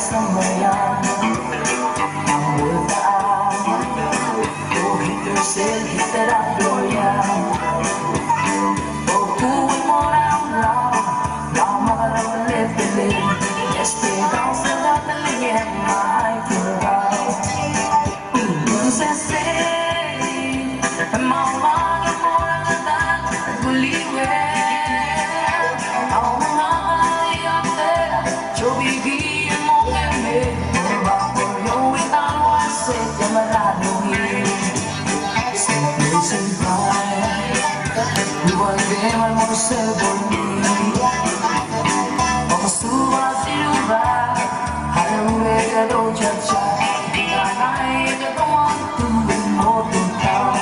sa bayan. Ang butaan Tuhit Rosel, Gitara, Gloria. O tuwag mo lang lang Lamalang ulit-ulit Esperang sa latalingin Maay kuraw Sensei Mawagin mo lang ang guliwin Ang mga kaliyate Chubigin mo kami Bakor yung itawan Sa kamalalungin Simple-simple Huwag deman mo sa boni Pamasuba siluba Halawe ka do cha-cha Ikanay ka tumang tuwin mo tutaw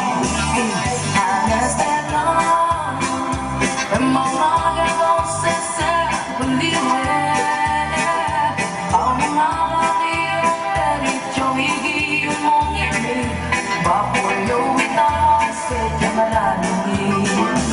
Understand lang Mamagay mo sa buliwin Ang mga kaliyang Perito higiyong mong ibig Bakor yung itawan sa kamalalungin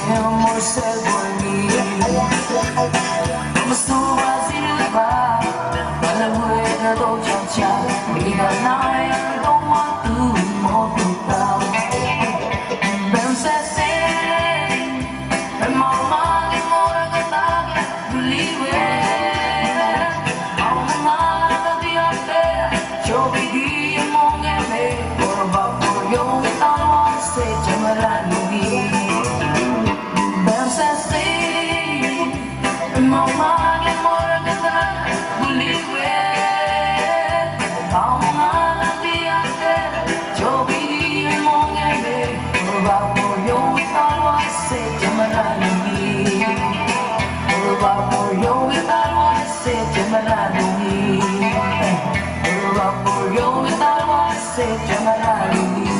Amor sa boni Pamasuba siluba Halawe ka do cha-cha Ikanay ka tumang tuwin mo tutaw Bensesing Mamagin mo lang ang tagay Buliwin Ang mga katiyate Chobigin mong eme Puro vapor yung itawan Sa kamalalungin Mamagin mo lang ang tagay Buliwin Ang mga katiyate Chobigin mong eme Puro vapor yung itawan Sa kamalalungin Puro vapor yung itawan Sa kamalalungin Puro vapor yung itawan Sa kamalalungin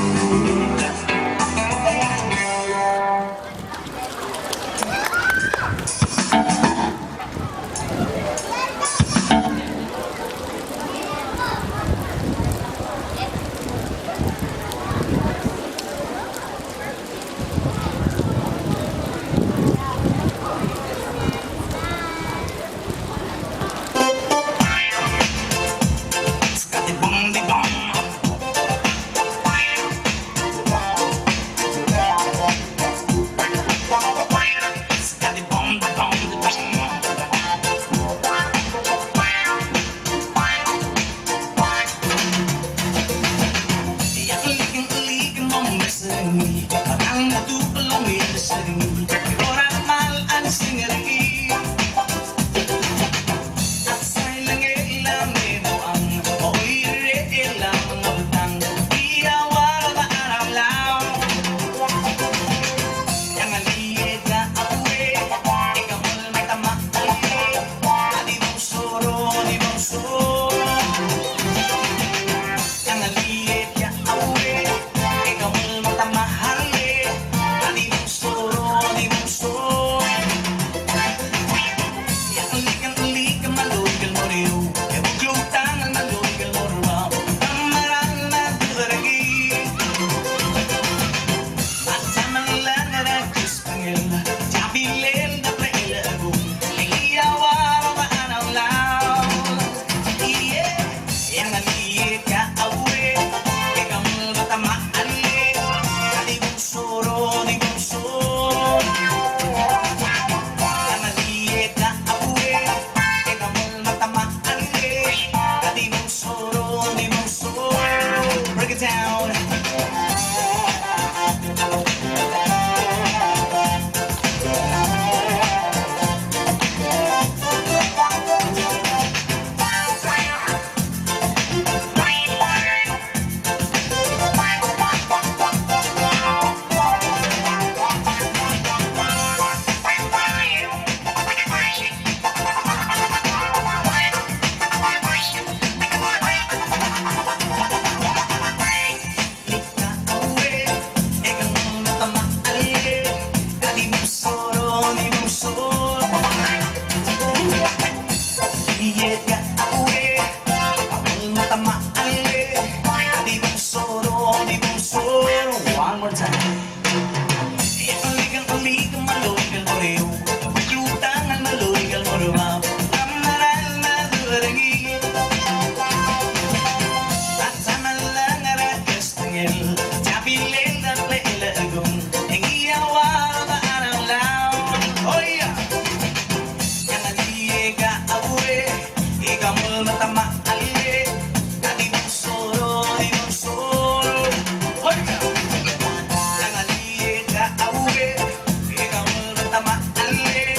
sol. Llega away, ang mata maali. Di bang solo, di bang solo. One more time. Ikaligang aligang malugal mo rin. Maglutangan malugal mo rin. Kamaral na durangi. At sa malang aragas tangil. Tapilin at lailagong. Ang iyawa ba ang law. Oh yeah. Yang aliga awe. Ikamul matama ali. Di bang solo, di bang solo. Oh yeah. Yang aliga awe. Ikamul matama ali.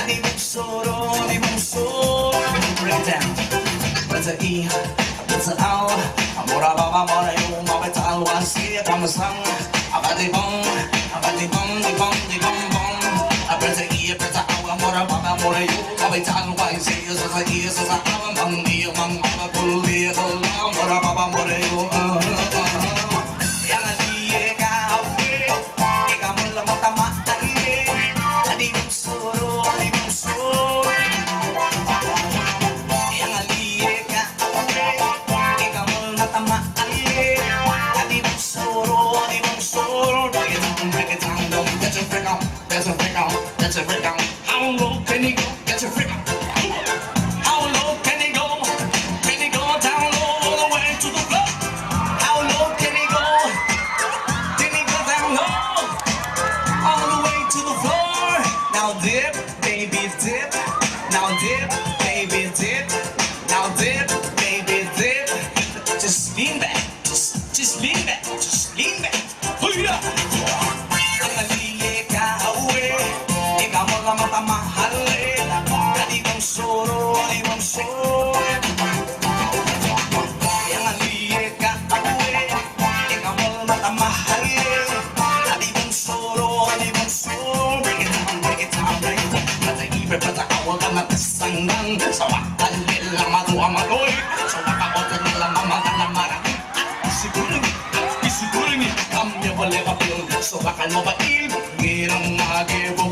Di bang solo, di bang solo. Break down. Sa i, sa aw, amora baba mora yung mabital wasi kamasang akadibong, dibong, dibong. Sa i, sa aw, amora baba mora yung mabital wasi sa i, sa aw, mang i, mang mapuli ko lang mora baba mora yung yang aliye ka awe, ikaw mo lang matama ali, di bang solo, di bang solo. Yang aliye ka awe, ikaw mo lang matama ali, di bang solo, di bang solo. Break it down, don't get your freak on, get your freak on, get your freak on. How low can you go? Get your freak on. How low can you go? Can you go down low all the way to the floor? How low can you go? Can you go down low all the way to the floor? Now dip, baby dip. Now dip, baby dip. Now dip, baby dip. Just lean back, just lean back, just lean back. Hurry up! Ang aliye ka awe, ikaw mo lang matamahal eh. Di bang solo, di bang solo. Yang aliye ka awe, ikaw mo lang matamahal eh. Di bang solo, di bang solo. Break it down, break it down, break it down. Pata ibe, pata awal ka natasanggang. Sa wakal nila matuwa magoy. Sa wakaotan nila mamagana marami. Isiguro ni, kamya wala kapil. Sa wakal mo ba il, ngirang nagebo.